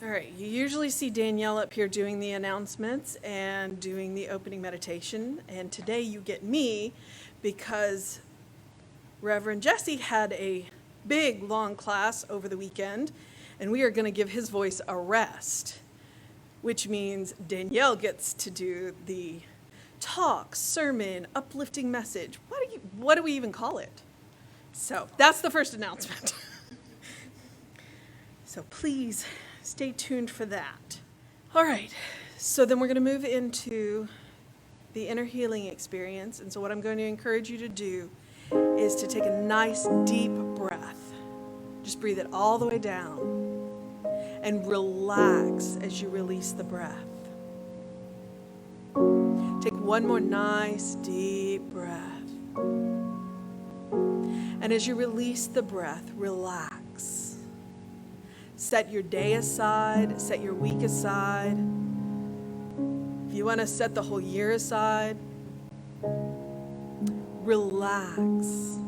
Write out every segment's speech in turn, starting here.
All right, you usually see Danielle up here doing the announcements and doing the opening meditation, and today you get me because Reverend Jesse had a big, long class over the weekend, and we are going to give his voice a rest, which means Danielle gets to do the talk, sermon, uplifting message. What do we even call it? So that's the first announcement. So please stay tuned for that. All right, so then we're going to move into the inner healing experience. And so what I'm going to encourage you to do is to take a nice deep breath. Just breathe it all the way down and relax as you release the breath. Take one more nice deep breath. And as you release the breath, relax. Set your day aside, set your week aside. If you want to set the whole year aside, relax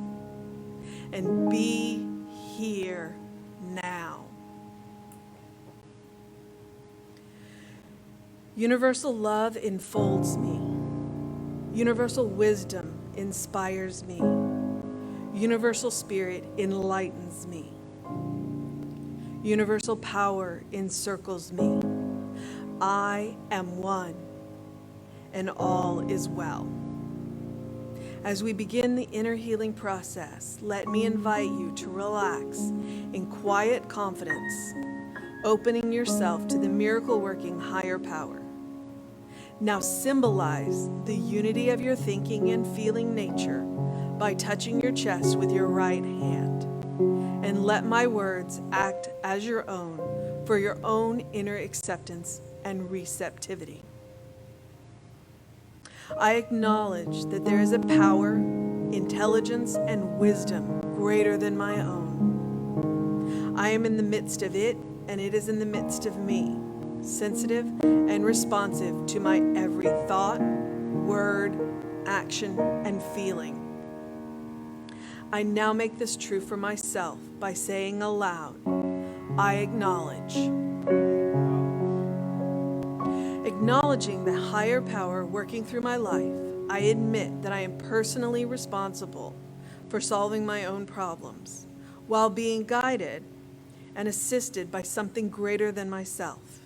and be here now. Universal love enfolds me. Universal wisdom inspires me. Universal spirit enlightens me. Universal power encircles me. I am one, and all is well. As we begin the inner healing process, let me invite you to relax in quiet confidence, opening yourself to the miracle-working higher power. Now symbolize the unity of your thinking and feeling nature by touching your chest with your right hand. And let my words act as your own for your own inner acceptance and receptivity. I acknowledge that there is a power, intelligence, and wisdom greater than my own. I am in the midst of it, and it is in the midst of me, sensitive and responsive to my every thought, word, action, and feeling. I now make this true for myself by saying aloud, I acknowledge. Acknowledging the higher power working through my life, I admit that I am personally responsible for solving my own problems, while being guided and assisted by something greater than myself.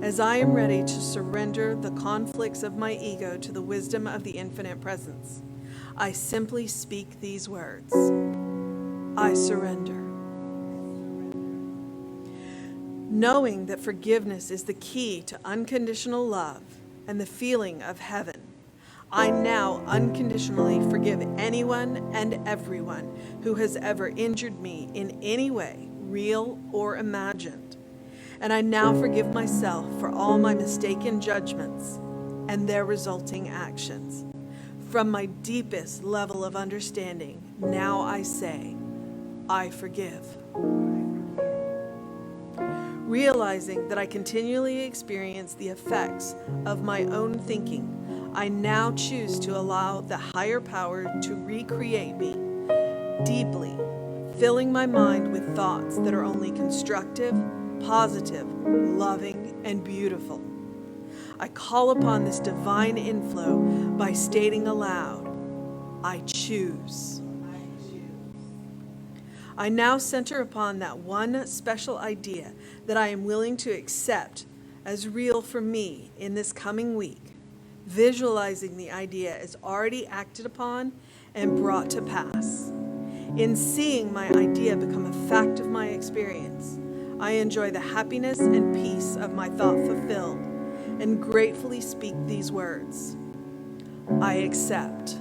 As I am ready to surrender the conflicts of my ego to the wisdom of the infinite presence, I simply speak these words. I surrender. Knowing that forgiveness is the key to unconditional love and the feeling of heaven, I now unconditionally forgive anyone and everyone who has ever injured me in any way, real or imagined. And I now forgive myself for all my mistaken judgments and their resulting actions. From my deepest level of understanding, now I say, I forgive. Realizing that I continually experience the effects of my own thinking, I now choose to allow the higher power to recreate me deeply, filling my mind with thoughts that are only constructive, positive, loving, and beautiful. I call upon this divine inflow by stating aloud, I choose. I now center upon that one special idea that I am willing to accept as real for me in this coming week, visualizing the idea as already acted upon and brought to pass. In seeing my idea become a fact of my experience, I enjoy the happiness and peace of my thought fulfilled and gratefully speak these words. I accept.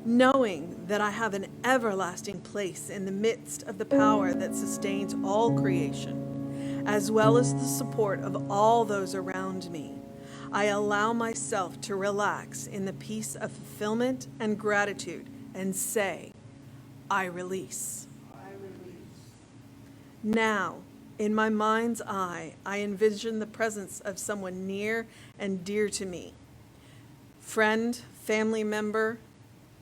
Knowing that I have an everlasting place in the midst of the power that sustains all creation, as well as the support of all those around me, I allow myself to relax in the peace of fulfillment and gratitude and say, I release. I release. Now, in my mind's eye, I envision the presence of someone near and dear to me. Friend, family member,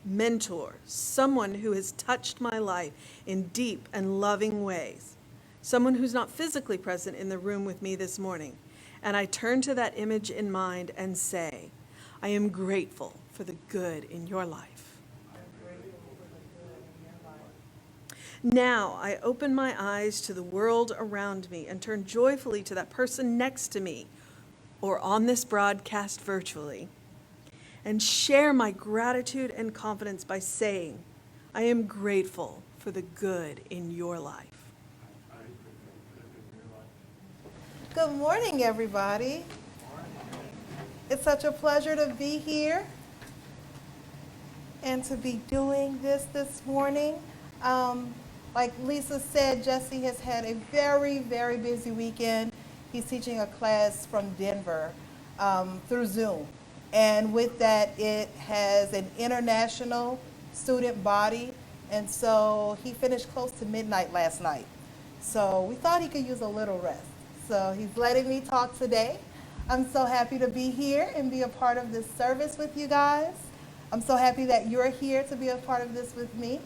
mentor, someone who has touched my life in deep and loving ways. someone who's not physically present in the room with me this morning, and I turn to that image in mind and say, I am grateful for the good in your life. Now I open my eyes to the world around me and turn joyfully to that person next to me or on this broadcast virtually and share my gratitude and confidence by saying, I am grateful for the good in your life. Good morning, everybody. It's such a pleasure to be here and to be doing this morning. Like Lisa said, Jesse has had a very, very busy weekend. He's teaching a class from Denver through Zoom. And with that, it has an international student body. And so he finished close to midnight last night. So we thought he could use a little rest. So he's letting me talk today. I'm so happy to be here and be a part of this service with you guys. I'm so happy that you're here to be a part of this with me.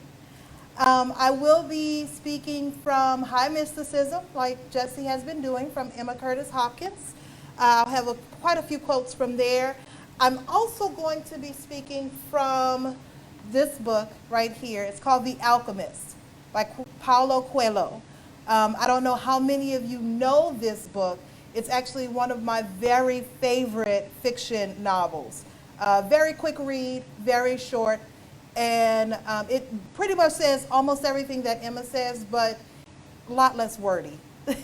I will be speaking from High Mysticism, like Jesse has been doing, from Emma Curtis Hopkins. I'll have quite a few quotes from there. I'm also going to be speaking from this book right here. It's called The Alchemist by Paulo Coelho. I don't know how many of you know this book. It's actually one of my very favorite fiction novels. Very quick read, very short. And it pretty much says almost everything that Emma says, but a lot less wordy. And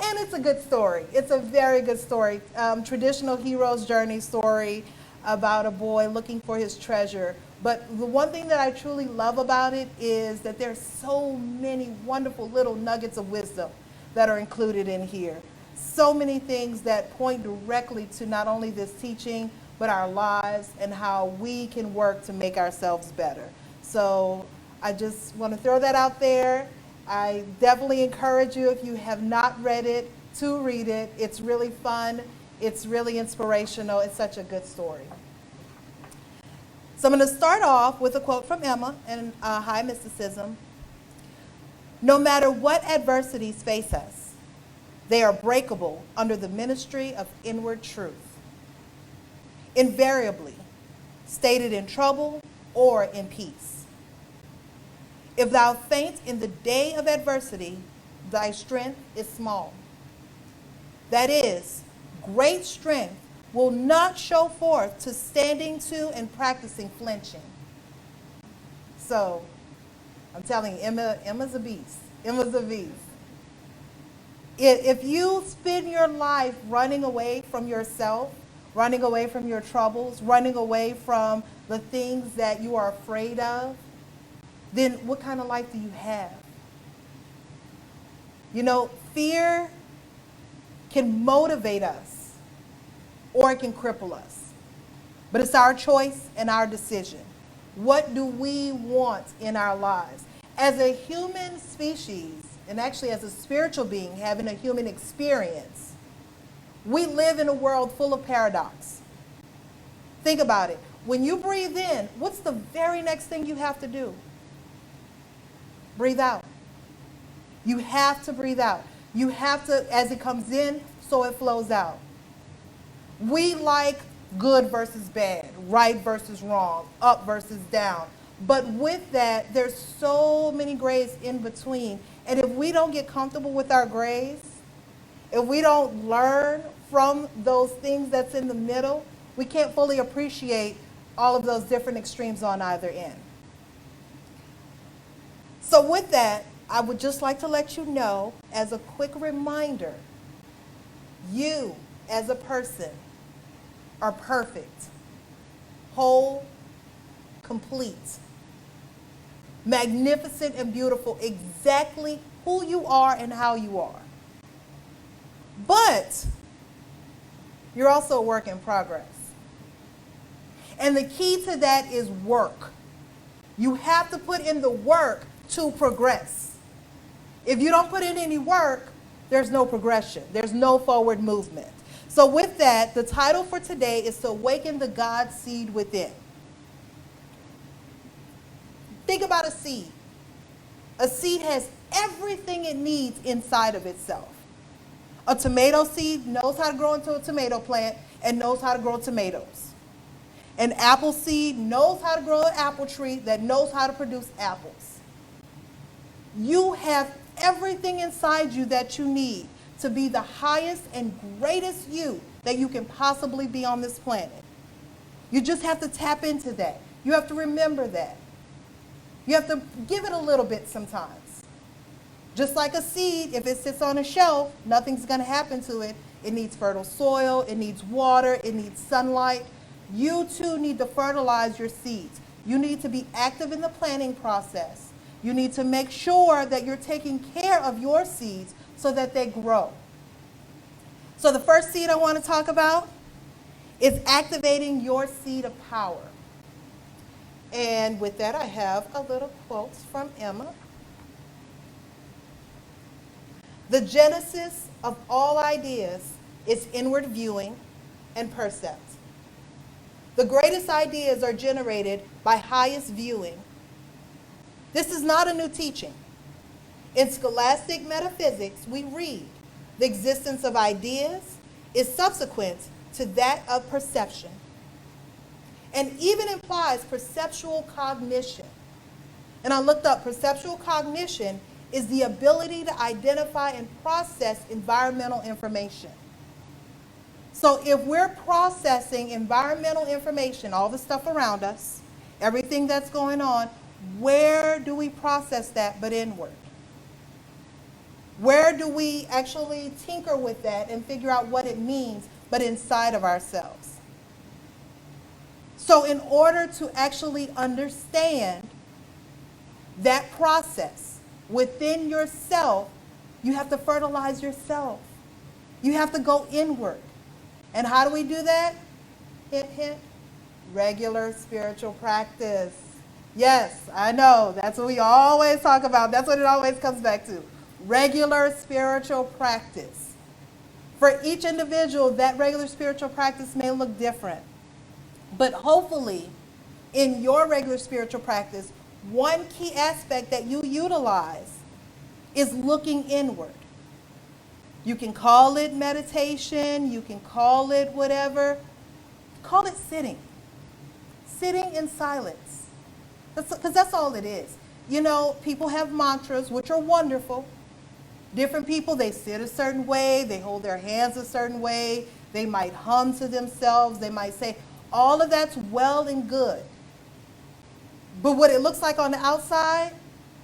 it's a good story. It's a very good story. Traditional hero's journey story about a boy looking for his treasure. But the one thing that I truly love about it is that there's so many wonderful little nuggets of wisdom that are included in here. So many things that point directly to not only this teaching, but our lives and how we can work to make ourselves better. So I just want to throw that out there. I definitely encourage you, if you have not read it, to read it. It's really fun. It's really inspirational. It's such a good story. So I'm going to start off with a quote from Emma in High Mysticism. No matter what adversities face us, they are breakable under the ministry of inward truth. Invariably, stated in trouble or in peace. If thou faint in the day of adversity, thy strength is small. That is, great strength will not show forth to standing to and practicing flinching. So, I'm telling you, Emma's a beast. Emma's a beast. If you spend your life running away from yourself, running away from your troubles, running away from the things that you are afraid of, then what kind of life do you have? You know, fear can motivate us or it can cripple us. But it's our choice and our decision. What do we want in our lives? As a human species, and actually as a spiritual being having a human experience, we live in a world full of paradox. Think about it. When you breathe in, what's the very next thing you have to do? Breathe out. You have to breathe out. You have to, as it comes in, so it flows out. We like good versus bad, right versus wrong, up versus down. But with that, there's so many grays in between. And if we don't get comfortable with our grays, if we don't learn from those things that's in the middle, we can't fully appreciate all of those different extremes on either end. So with that, I would just like to let you know, as a quick reminder, you as a person are perfect, whole, complete, magnificent and beautiful, exactly who you are and how you are. But you're also a work in progress. And the key to that is work. You have to put in the work to progress. If you don't put in any work, there's no progression. There's no forward movement. So with that, the title for today is to awaken the God seed within. Think about a seed. A seed has everything it needs inside of itself. A tomato seed knows how to grow into a tomato plant and knows how to grow tomatoes. An apple seed knows how to grow an apple tree that knows how to produce apples. You have everything inside you that you need to be the highest and greatest you that you can possibly be on this planet. You just have to tap into that. You have to remember that. You have to give it a little bit sometimes. Just like a seed, if it sits on a shelf, nothing's going to happen to it. It needs fertile soil, it needs water, it needs sunlight. You too need to fertilize your seeds. You need to be active in the planting process. You need to make sure that you're taking care of your seeds so that they grow. So the first seed I want to talk about is activating your seed of power. And with that, I have a little quote from Emma. The genesis of all ideas is inward viewing and percept. The greatest ideas are generated by highest viewing. This is not a new teaching. In scholastic metaphysics, we read the existence of ideas is subsequent to that of perception, and even implies perceptual cognition. And I looked up perceptual cognition is the ability to identify and process environmental information. So if we're processing environmental information, all the stuff around us, everything that's going on, where do we process that but inward? Where do we actually tinker with that and figure out what it means but inside of ourselves? So in order to actually understand that process within yourself, you have to fertilize yourself. You have to go inward. And how do we do that? Hint, hint. Regular spiritual practice. Yes, I know. That's what we always talk about. That's what it always comes back to. Regular spiritual practice. For each individual, that regular spiritual practice may look different. But hopefully, in your regular spiritual practice, one key aspect that you utilize is looking inward. You can call it meditation, you can call it whatever. Call it sitting. Sitting in silence. Because that's all it is. You know, people have mantras, which are wonderful. Different people, they sit a certain way, they hold their hands a certain way, they might hum to themselves, they might say, all of that's well and good. But what it looks like on the outside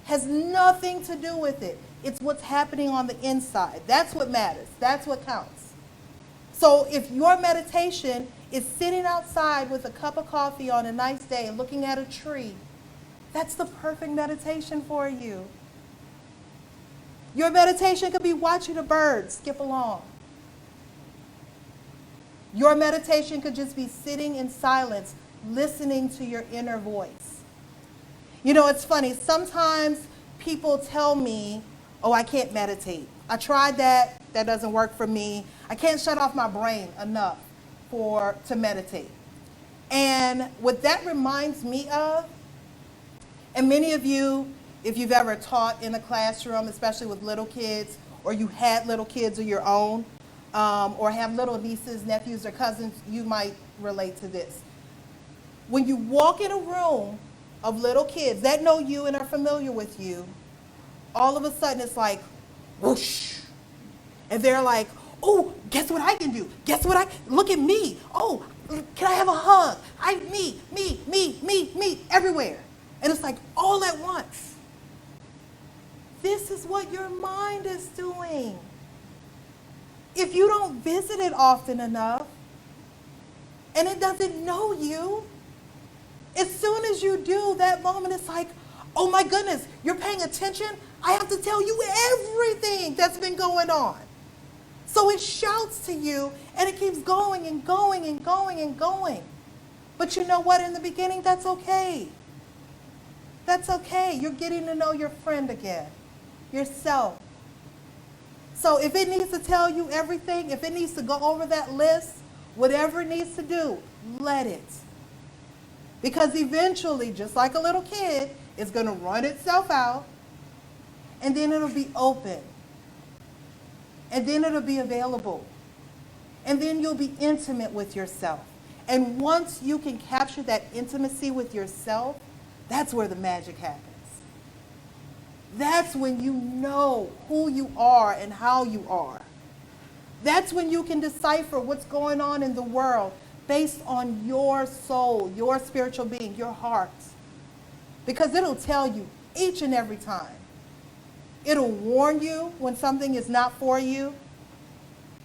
has nothing to do with it. It's what's happening on the inside. That's what matters. That's what counts. So if your meditation is sitting outside with a cup of coffee on a nice day and looking at a tree, that's the perfect meditation for you. Your meditation could be watching a bird skip along. Your meditation could just be sitting in silence, listening to your inner voice. You know, it's funny. Sometimes people tell me, oh, I can't meditate. I tried that. That doesn't work for me. I can't shut off my brain enough to meditate. And what that reminds me of, and many of you, if you've ever taught in a classroom, especially with little kids, or you had little kids of your own, or have little nieces, nephews, or cousins, you might relate to this. When you walk in a room of little kids that know you and are familiar with you, all of a sudden it's like, whoosh. And they're like, oh, guess what I can do? Look at me. Oh, can I have a hug? Me, everywhere. And it's like all at once. This is what your mind is doing. If you don't visit it often enough, and it doesn't know you, as soon as you do, that moment it's like, oh my goodness, you're paying attention? I have to tell you everything that's been going on. So it shouts to you, and it keeps going and going and going and going. But you know what? In the beginning, that's okay. That's okay. You're getting to know your friend again, yourself. So if it needs to tell you everything, if it needs to go over that list, whatever it needs to do, let it. Because eventually, just like a little kid, it's going to run itself out. and then it'll be open, and then it'll be available, and then you'll be intimate with yourself. And once you can capture that intimacy with yourself, that's where the magic happens. That's when you know who you are and how you are. That's when you can decipher what's going on in the world based on your soul, your spiritual being, your heart. Because it'll tell you each and every time. It'll warn you when something is not for you.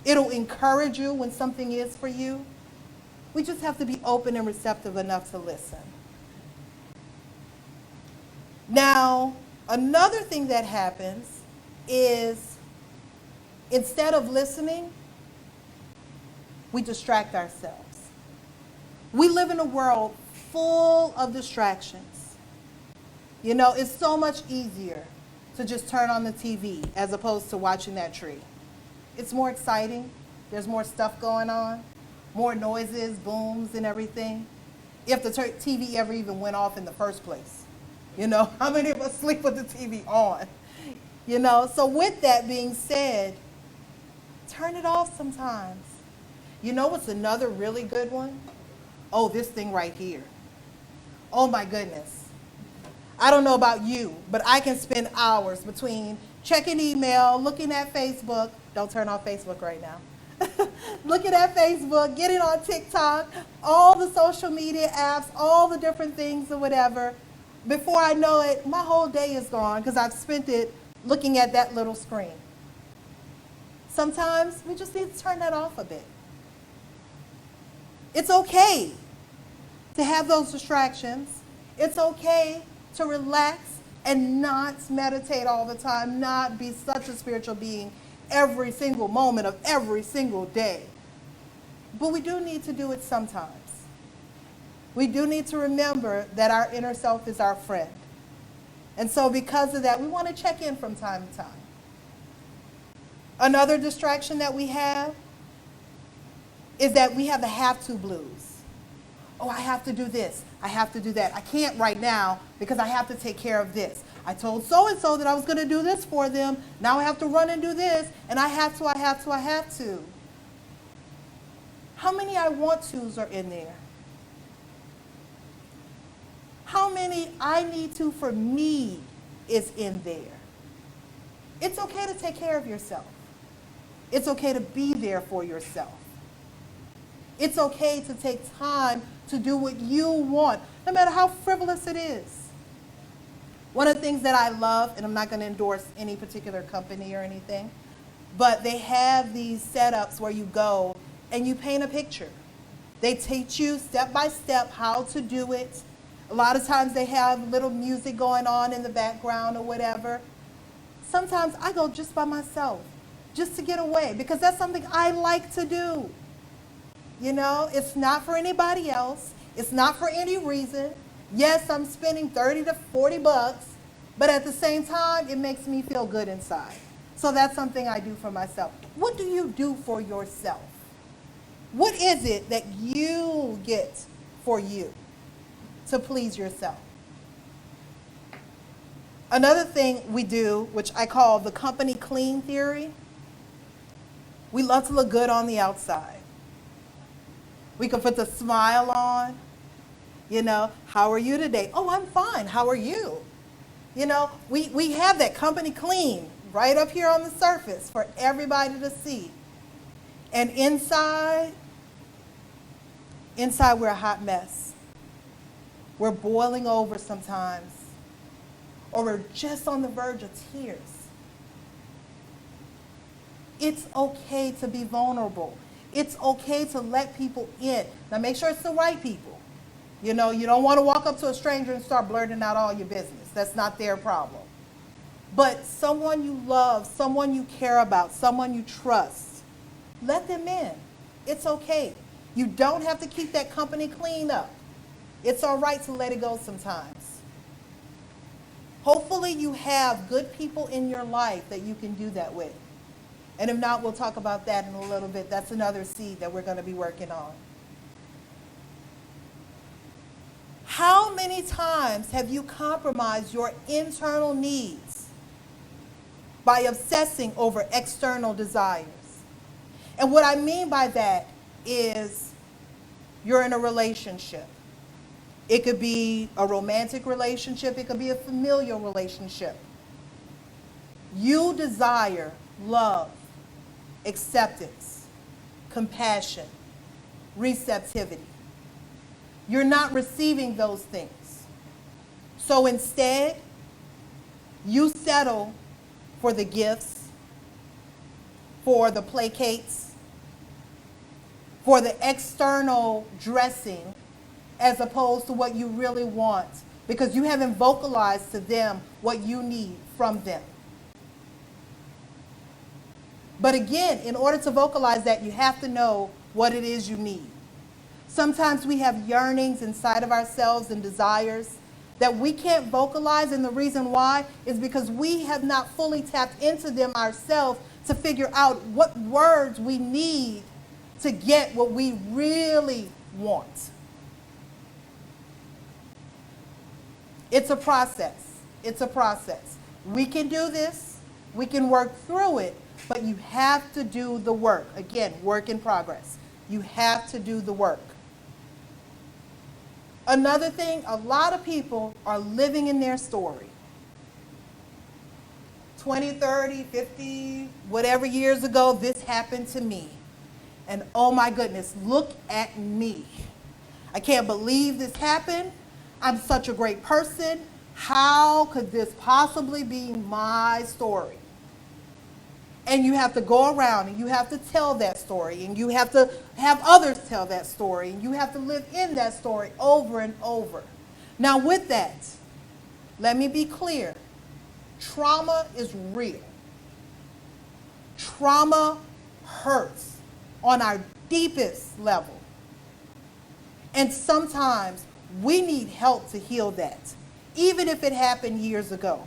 It'll encourage you when something is for you. We just have to be open and receptive enough to listen. Now, another thing that happens is instead of listening, we distract ourselves. We live in a world full of distractions. You know, it's so much easier to just turn on the TV as opposed to watching that tree. It's more exciting. There's more stuff going on, more noises, booms, and everything. If the TV ever even went off in the first place. You know, how many of us sleep with the TV on? You know, so with that being said, turn it off sometimes. You know what's another really good one? Oh, this thing right here. Oh my goodness. I don't know about you, but I can spend hours between checking email, looking at Facebook. Don't turn off Facebook right now. Looking at Facebook, getting on TikTok, all the social media apps, all the different things or whatever. Before I know it, my whole day is gone because I've spent it looking at that little screen. Sometimes we just need to turn that off a bit. It's okay to have those distractions. It's okay to relax and not meditate all the time, not be such a spiritual being every single moment of every single day. But we do need to do it sometimes. We do need to remember that our inner self is our friend. And so because of that, we want to check in from time to time. Another distraction that we have is that we have the have-to blues. Oh, I have to do this. I have to do that. I can't right now because I have to take care of this. I told so-and-so that I was going to do this for them. Now I have to run and do this. And I have to. How many I want to's are in there? How many I need to for me is in there? It's okay to take care of yourself. It's okay to be there for yourself. It's okay to take time to do what you want, no matter how frivolous it is. One of the things that I love, and I'm not going to endorse any particular company or anything, but they have these setups where you go and you paint a picture. They teach you step by step how to do it. A lot of times they have little music going on in the background or whatever. Sometimes I go just by myself, just to get away, because that's something I like to do. You know, it's not for anybody else. It's not for any reason. Yes, I'm spending 30 to 40 bucks, but at the same time, it makes me feel good inside. So that's something I do for myself. What do you do for yourself? What is it that you get for you to please yourself? Another thing we do, which I call the company clean theory, we love to look good on the outside. We can put the smile on. You know, how are you today? Oh, I'm fine. How are you? You know, we have that company clean right up here on the surface for everybody to see. And inside we're a hot mess. We're boiling over sometimes. Or we're just on the verge of tears. It's okay to be vulnerable. It's okay to let people in. Now make sure it's the right people. You know, you don't want to walk up to a stranger and start blurting out all your business. That's not their problem. But someone you love, someone you care about, someone you trust, let them in. It's okay. You don't have to keep that company clean up. It's all right to let it go sometimes. Hopefully you have good people in your life that you can do that with. And if not, we'll talk about that in a little bit. That's another seed that we're going to be working on. How many times have you compromised your internal needs by obsessing over external desires. And what I mean by that is you're in a relationship. It could be a romantic relationship. It could be a familial relationship. You desire love, acceptance, compassion, receptivity. You're not receiving those things. So instead, you settle for the gifts, for the placates, for the external dressing, as opposed to what you really want, because you haven't vocalized to them what you need from them. But again, in order to vocalize that, you have to know what it is you need. Sometimes we have yearnings inside of ourselves and desires that we can't vocalize, and the reason why is because we have not fully tapped into them ourselves to figure out what words we need to get what we really want. It's a process. It's a process. We can do this. We can work through it, but you have to do the work. Again, work in progress. You have to do the work. Another thing, a lot of people are living in their story. 20, 30, 50, whatever years ago, this happened to me. And oh my goodness, look at me. I can't believe this happened. I'm such a great person. How could this possibly be my story? And you have to go around and you have to tell that story, and you have to have others tell that story, and you have to live in that story over and over. Now with that, let me be clear. Trauma is real. Trauma hurts on our deepest level. And sometimes we need help to heal that, even if it happened years ago.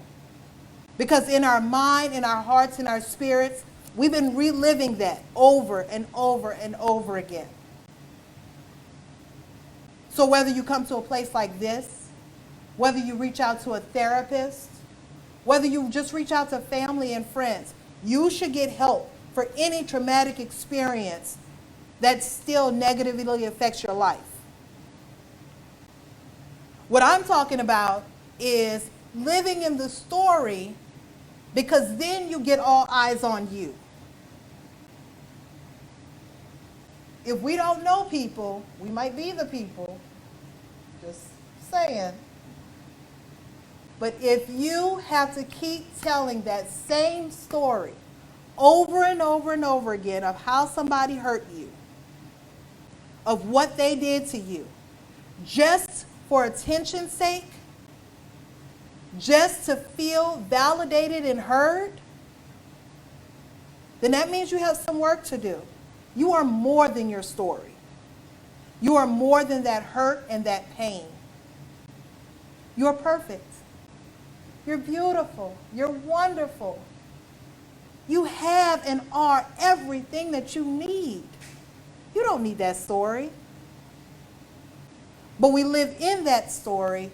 Because in our mind, in our hearts, in our spirits, we've been reliving that over and over and over again. So whether you come to a place like this, whether you reach out to a therapist, whether you just reach out to family and friends, you should get help for any traumatic experience that still negatively affects your life. What I'm talking about is living in the story, because then you get all eyes on you. If we don't know people, we might be the people. Just saying. But if you have to keep telling that same story over and over and over again of how somebody hurt you, of what they did to you, just for attention's sake, just to feel validated and heard, then that means you have some work to do. You are more than your story. You are more than that hurt and that pain. You're perfect. You're beautiful. You're wonderful. You have and are everything that you need. You don't need that story. But we live in that story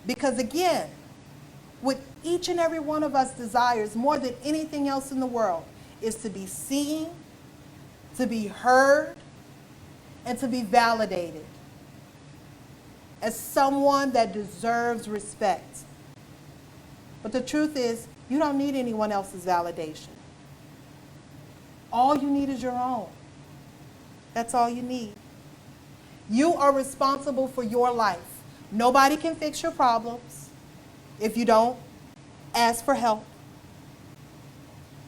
because, again, what each and every one of us desires more than anything else in the world is to be seen, to be heard, and to be validated as someone that deserves respect. But the truth is, you don't need anyone else's validation. All you need is your own. That's all you need. You are responsible for your life. Nobody can fix your problems if you don't ask for help.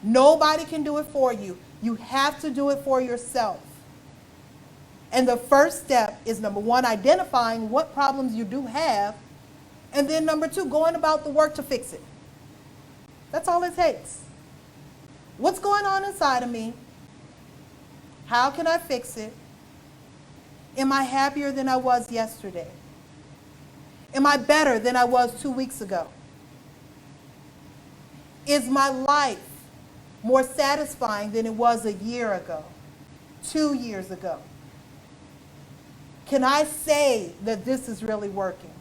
Nobody can do it for you. You have to do it for yourself. And the first step is, number one, identifying what problems you do have, and then number two, going about the work to fix it. That's all it takes. What's going on inside of me? How can I fix it? Am I happier than I was yesterday? Am I better than I was 2 weeks ago? Is my life more satisfying than it was a year ago, 2 years ago? Can I say that this is really working?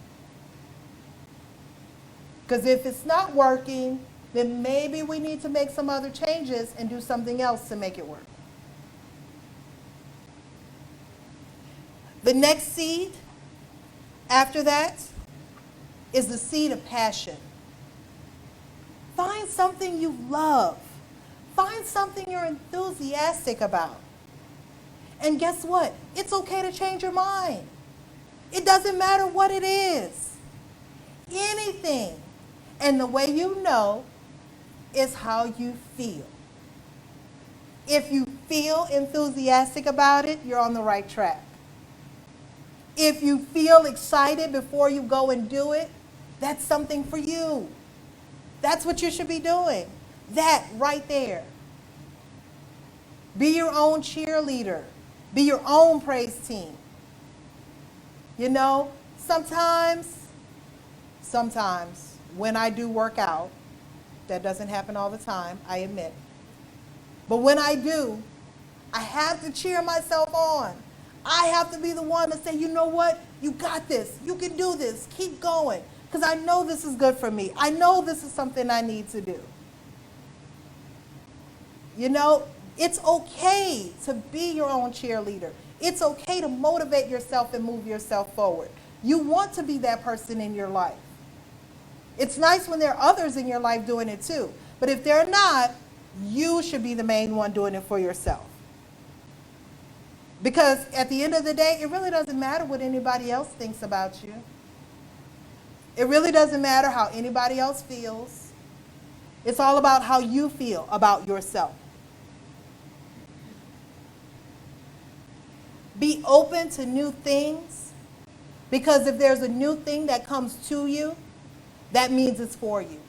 Because if it's not working, then maybe we need to make some other changes and do something else to make it work. The next seed after that is the seed of passion. Find something you love. Find something you're enthusiastic about. And guess what? It's okay to change your mind. It doesn't matter what it is. Anything. And the way you know is how you feel. If you feel enthusiastic about it, you're on the right track. If you feel excited before you go and do it, that's something for you. That's what you should be doing. That right there. Be your own cheerleader. Be your own praise team. You know, sometimes when I do work out, that doesn't happen all the time, I admit. But when I do, I have to cheer myself on. I have to be the one to say, you know what? You got this. You can do this. Keep going. Because I know this is good for me. I know this is something I need to do. You know, it's okay to be your own cheerleader. It's okay to motivate yourself and move yourself forward. You want to be that person in your life. It's nice when there are others in your life doing it too. But if they're not, you should be the main one doing it for yourself. Because at the end of the day, it really doesn't matter what anybody else thinks about you. It really doesn't matter how anybody else feels. It's all about how you feel about yourself. Be open to new things, because if there's a new thing that comes to you, that means it's for you.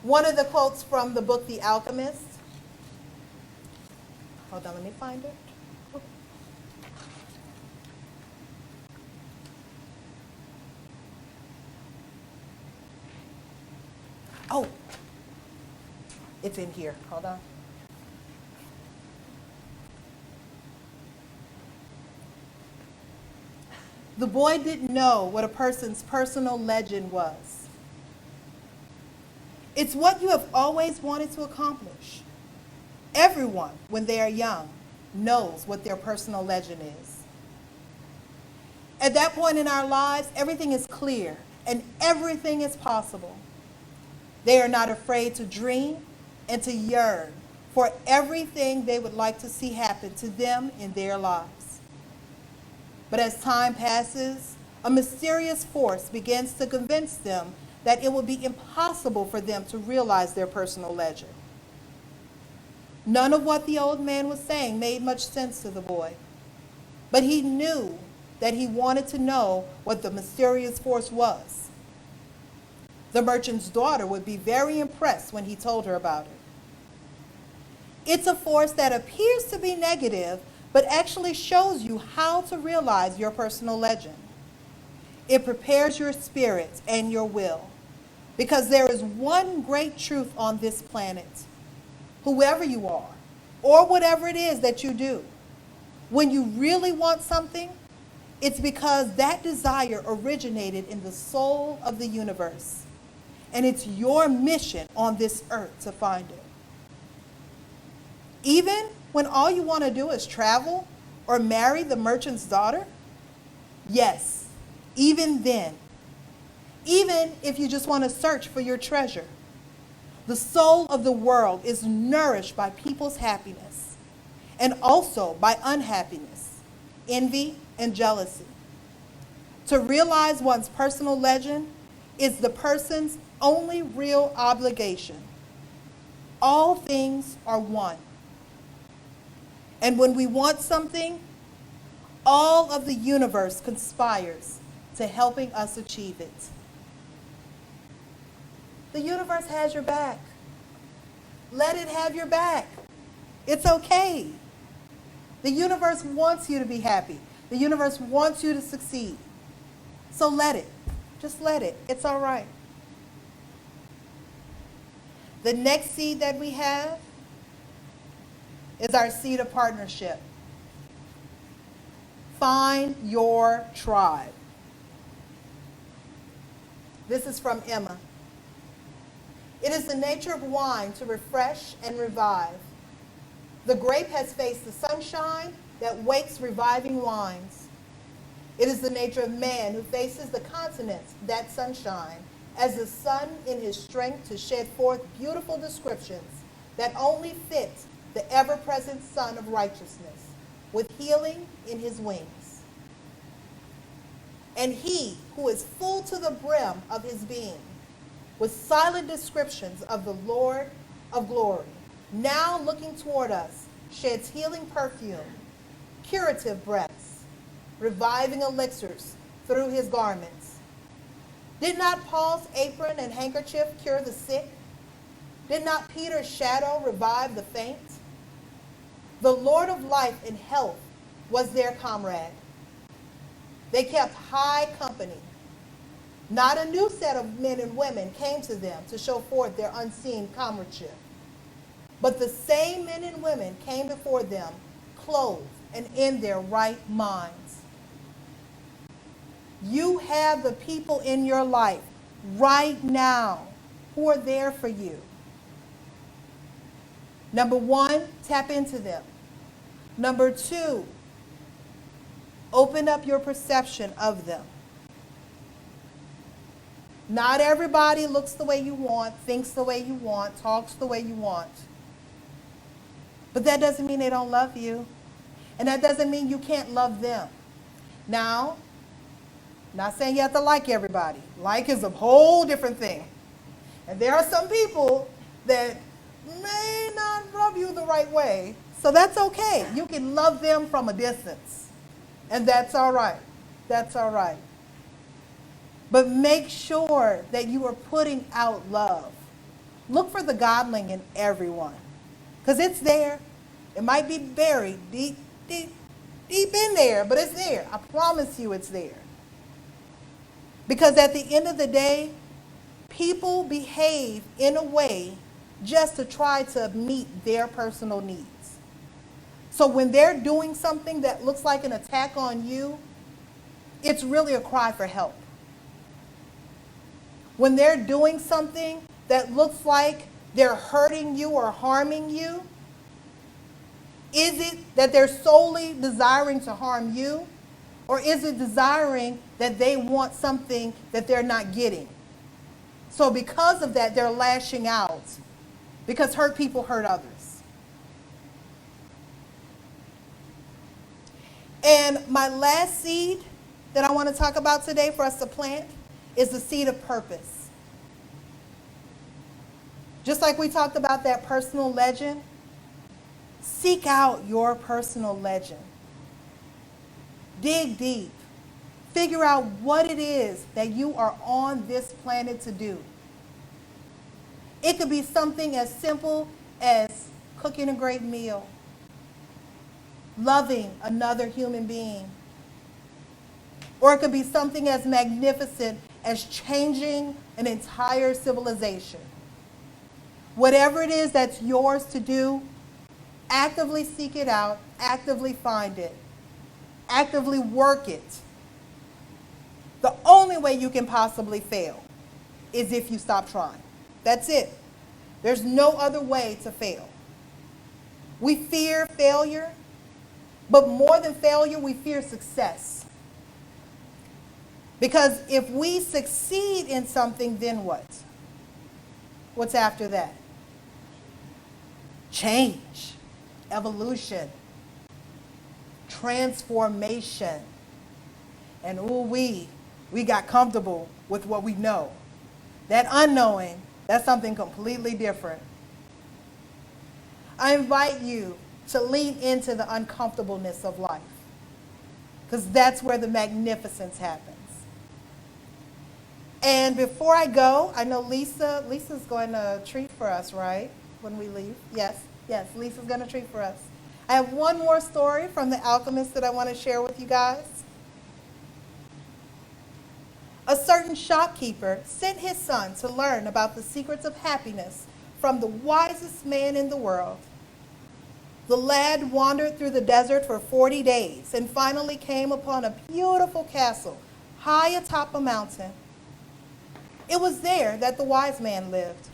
One of the quotes from the book, The Alchemist. Hold on, let me find it. Oh, it's in here. Hold on. The boy didn't know what a person's personal legend was. It's what you have always wanted to accomplish. Everyone, when they are young, knows what their personal legend is. At that point in our lives, everything is clear and everything is possible. They are not afraid to dream and to yearn for everything they would like to see happen to them in their lives. But as time passes, a mysterious force begins to convince them that it will be impossible for them to realize their personal legend. None of what the old man was saying made much sense to the boy, but he knew that he wanted to know what the mysterious force was. The merchant's daughter would be very impressed when he told her about it. It's a force that appears to be negative, but actually shows you how to realize your personal legend. It prepares your spirit and your will, because there is one great truth on this planet. Whoever you are, or whatever it is that you do, when you really want something, it's because that desire originated in the soul of the universe. And it's your mission on this earth to find it. Even when all you want to do is travel or marry the merchant's daughter? Yes, even then. Even if you just want to search for your treasure. The soul of the world is nourished by people's happiness and also by unhappiness, envy, and jealousy. To realize one's personal legend is the person's only real obligation. All things are one. And when we want something, all of the universe conspires to helping us achieve it. The universe has your back. Let it have your back. It's okay. The universe wants you to be happy. The universe wants you to succeed. So let it. Just let it. It's all right. The next seed that we have is our seed of partnership. Find your tribe. This is from Emma. It is the nature of wine to refresh and revive. The grape has faced the sunshine that wakes reviving wines. It is the nature of man who faces the continents, that sunshine, as the sun in his strength to shed forth beautiful descriptions that only fit the ever-present Sun of righteousness, with healing in his wings. And he who is full to the brim of his being, with silent descriptions of the Lord of glory, now looking toward us, sheds healing perfume, curative breaths, reviving elixirs through his garments. Did not Paul's apron and handkerchief cure the sick? Did not Peter's shadow revive the faint? The Lord of life and health was their comrade. They kept high company. Not a new set of men and women came to them to show forth their unseen comradeship. But the same men and women came before them, clothed and in their right minds. You have the people in your life right now who are there for you. Number one, tap into them. Number two, open up your perception of them. Not everybody looks the way you want, thinks the way you want, talks the way you want. But that doesn't mean they don't love you. And that doesn't mean you can't love them. Now, not saying you have to like everybody. Like is a whole different thing. And there are some people that may not love you the right way. So that's okay. You can love them from a distance. And that's all right. That's all right. But make sure that you are putting out love. Look for the godling in everyone. Because it's there. It might be buried deep in there, but it's there. I promise you it's there. Because at the end of the day, people behave in a way just to try to meet their personal needs. So when they're doing something that looks like an attack on you, it's really a cry for help. When they're doing something that looks like they're hurting you or harming you, is it that they're solely desiring to harm you? Or is it desiring that they want something that they're not getting? So because of that, they're lashing out. Because hurt people hurt others. And my last seed that I want to talk about today for us to plant is the seed of purpose. Just like we talked about that personal legend, seek out your personal legend. Dig deep. Figure out what it is that you are on this planet to do. It could be something as simple as cooking a great meal, loving another human being, or it could be something as magnificent as changing an entire civilization. Whatever it is that's yours to do, actively seek it out, actively find it, actively work it. The only way you can possibly fail is if you stop trying. That's it. There's no other way to fail. We fear failure, but more than failure, we fear success. Because if we succeed in something, then what? What's after that? Change, evolution, transformation. And we got comfortable with what we know. That unknowing, that's something completely different. I invite you to lean into the uncomfortableness of life, because that's where the magnificence happens. And before I go, I know Lisa's going to treat for us, right, when we leave? Yes, Lisa's going to treat for us. I have one more story from The Alchemist that I want to share with you guys. A certain shopkeeper sent his son to learn about the secrets of happiness from the wisest man in the world. The lad wandered through the desert for 40 days and finally came upon a beautiful castle high atop a mountain. It was there that the wise man lived.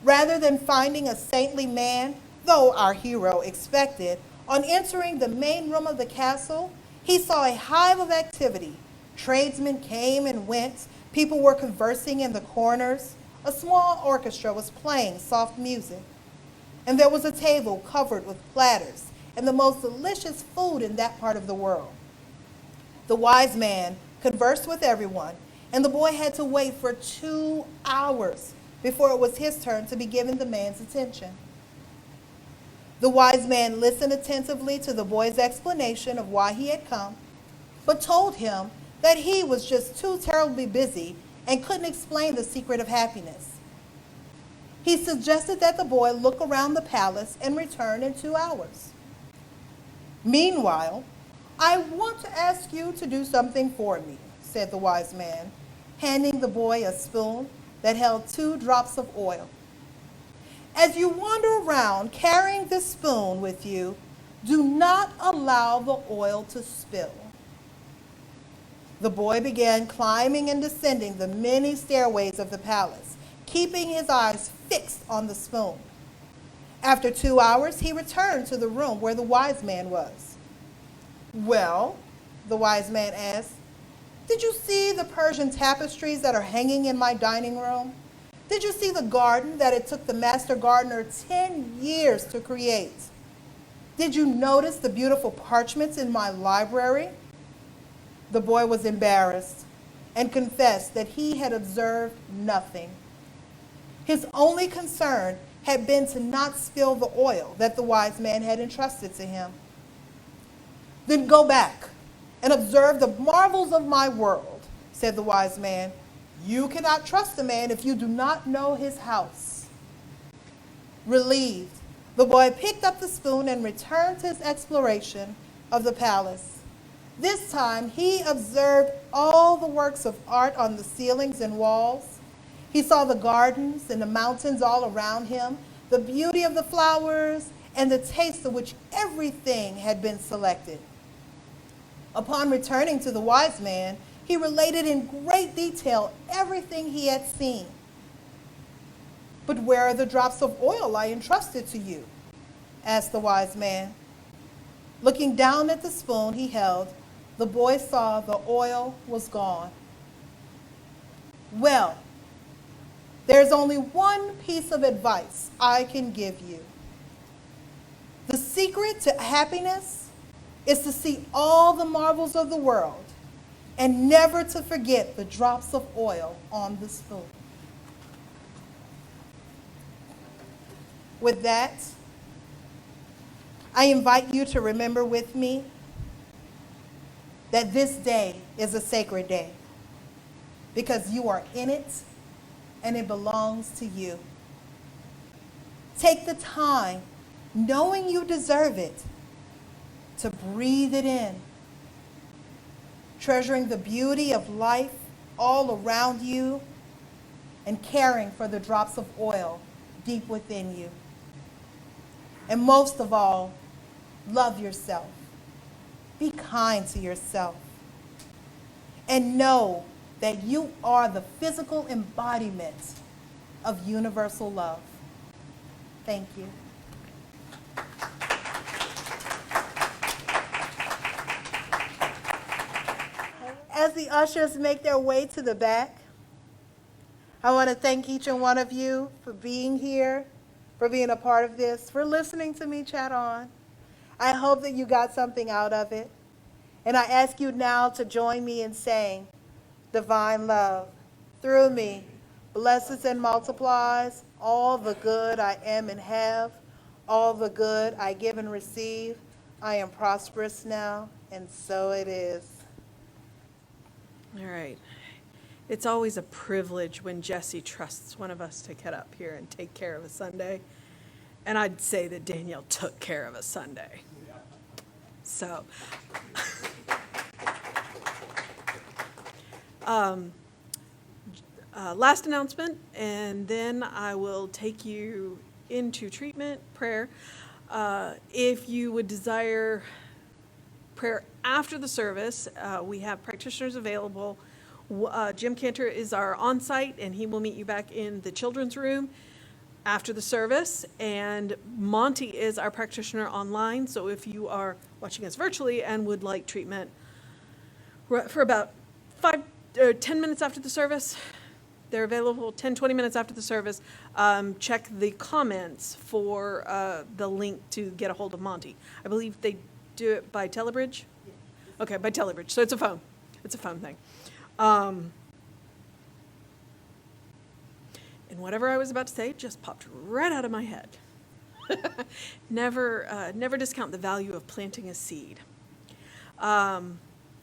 Rather than finding a saintly man, though our hero expected, on entering the main room of the castle, he saw a hive of activity. Tradesmen came and went. People were conversing in the corners. A small orchestra was playing soft music. And there was a table covered with platters and the most delicious food in that part of the world. The wise man conversed with everyone, and the boy had to wait for 2 hours before it was his turn to be given the man's attention. The wise man listened attentively to the boy's explanation of why he had come, but told him that he was just too terribly busy and couldn't explain the secret of happiness. He suggested that the boy look around the palace and return in 2 hours. Meanwhile, I want to ask you to do something for me, said the wise man, handing the boy a spoon that held 2 drops of oil. As you wander around carrying this spoon with you, do not allow the oil to spill. The boy began climbing and descending the many stairways of the palace, keeping his eyes fixed on the spoon. After 2 hours, he returned to the room where the wise man was. Well, the wise man asked, did you see the Persian tapestries that are hanging in my dining room? Did you see the garden that it took the master gardener 10 years to create? Did you notice the beautiful parchments in my library? The boy was embarrassed and confessed that he had observed nothing. His only concern had been to not spill the oil that the wise man had entrusted to him. Then go back and observe the marvels of my world, said the wise man. You cannot trust a man if you do not know his house. Relieved, the boy picked up the spoon and returned to his exploration of the palace. This time, he observed all the works of art on the ceilings and walls. He saw the gardens and the mountains all around him, the beauty of the flowers, and the taste of which everything had been selected. Upon returning to the wise man, he related in great detail everything he had seen. But where are the drops of oil I entrusted to you? Asked the wise man. Looking down at the spoon he held, the boy saw the oil was gone. Well, there's only one piece of advice I can give you. The secret to happiness is to see all the marvels of the world and never to forget the drops of oil on the spoon. With that, I invite you to remember with me that this day is a sacred day because you are in it and it belongs to you. Take the time, knowing you deserve it, to breathe it in, treasuring the beauty of life all around you and caring for the drops of oil deep within you. And most of all, love yourself. Be kind to yourself. And know that you are the physical embodiment of universal love. Thank you. As the ushers make their way to the back, I want to thank each and one of you for being here, for being a part of this, for listening to me chat on. I hope that you got something out of it. And I ask you now to join me in saying, divine love, through me, blesses and multiplies all the good I am and have, all the good I give and receive. I am prosperous now, and so it is. All right. It's always a privilege when Jesse trusts one of us to get up here and take care of a Sunday. And I'd say that Dainill took care of a Sunday. So, last announcement, and then I will take you into treatment, prayer. If you would desire prayer after the service, we have practitioners available. Jim Cantor is our on-site, and he will meet you back in the children's room. after the service, and Monty is our practitioner online, so if you are watching us virtually and would like treatment for about 10 minutes after the service, they're available 10-20 minutes after the service. Check the comments for the link to get a hold of Monty. I believe they do it by Telebridge? Okay, by Telebridge, so it's a phone thing. And whatever I was about to say just popped right out of my head. Never discount the value of planting a seed.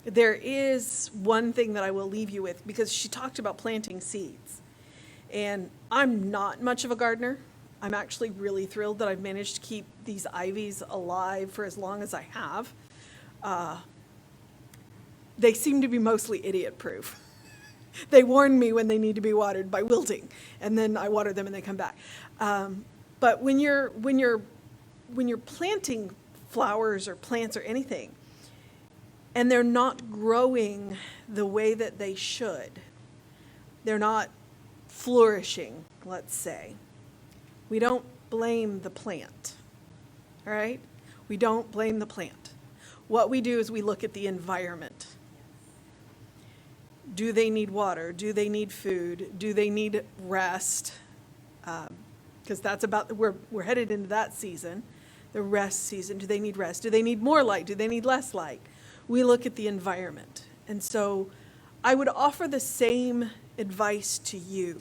There is one thing that I will leave you with, because she talked about planting seeds. And I'm not much of a gardener. I'm actually really thrilled that I've managed to keep these ivies alive for as long as I have. They seem to be mostly idiot-proof. They warn me when they need to be watered by wilting, and then I water them and they come back. But when you're planting flowers or plants or anything, and they're not growing the way that they should, they're not flourishing, let's say, we don't blame the plant, all right? We don't blame the plant. What we do is we look at the environment. Do they need water? Do they need food? Do they need rest? Because that's about, we're headed into that season, the rest season. Do they need rest? Do they need more light? Do they need less light? We look at the environment. And so I would offer the same advice to you.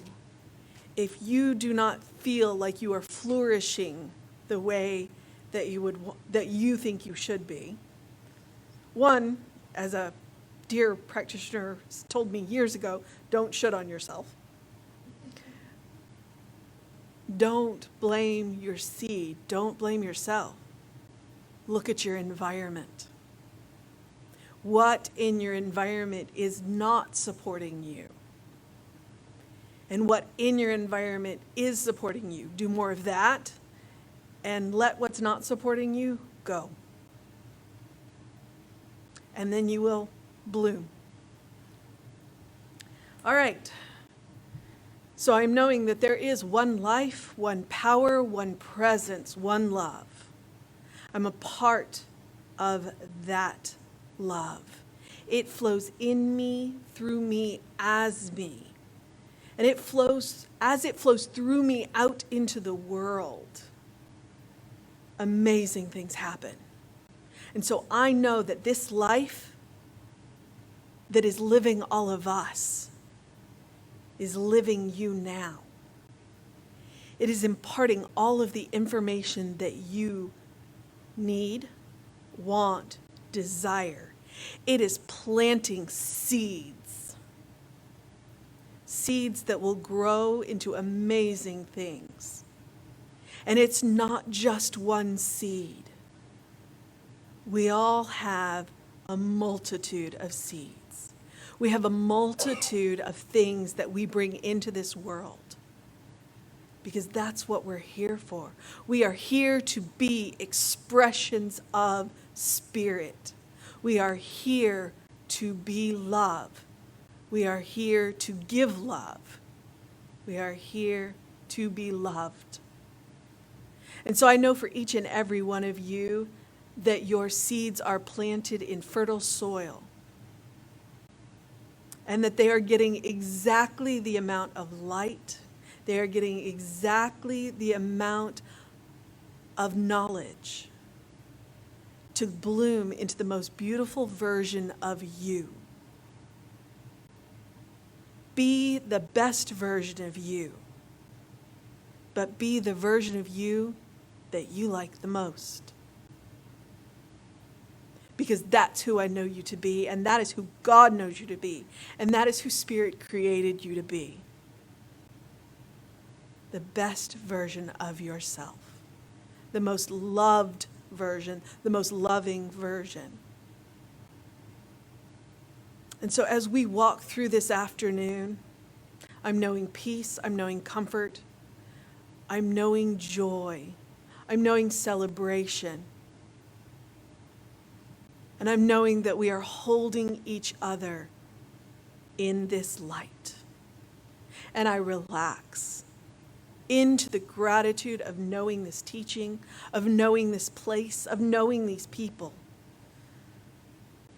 If you do not feel like you are flourishing the way that you think you should be, one, as a dear practitioner told me years ago, don't shit on yourself. Don't blame your seed. Don't blame yourself. Look at your environment. What in your environment is not supporting you? And what in your environment is supporting you? Do more of that, and let what's not supporting you go. And then you will bloom. All right. So I'm knowing that there is one life, one power, one presence, one love. I'm a part of that love. It flows in me, through me, as me. And it flows, as it flows through me out into the world, amazing things happen. And so I know that this life that is living all of us is living you now. It is imparting all of the information that you need, want, desire. It is planting seeds. Seeds that will grow into amazing things. And it's not just one seed. We all have a multitude of seeds. We have a multitude of things that we bring into this world, because that's what we're here for. We are here to be expressions of spirit. We are here to be love. We are here to give love. We are here to be loved. And so I know for each and every one of you that your seeds are planted in fertile soil, and that they are getting exactly the amount of light. They are getting exactly the amount of knowledge to bloom into the most beautiful version of you. Be the best version of you, but be the version of you that you like the most. Because that's who I know you to be, and that is who God knows you to be, and that is who Spirit created you to be. The best version of yourself, the most loved version, the most loving version. And so as we walk through this afternoon, I'm knowing peace, I'm knowing comfort, I'm knowing joy, I'm knowing celebration. And I'm knowing that we are holding each other in this light. And I relax. into the gratitude of knowing this teaching, of knowing this place, of knowing these people,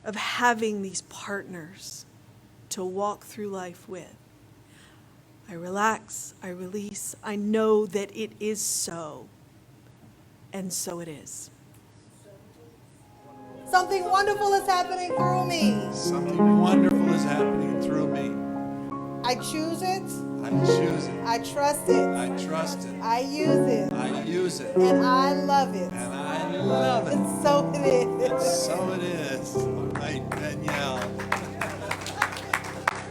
of having these partners to walk through life with. I relax, I release, I know that it is so, and so it is. Something wonderful is happening through me. Something wonderful is happening through me. I choose it. I choose it. I trust it. I trust it. I use it. I use it. And I love it. And I love it. And so it is. And so it is. All right, Danielle.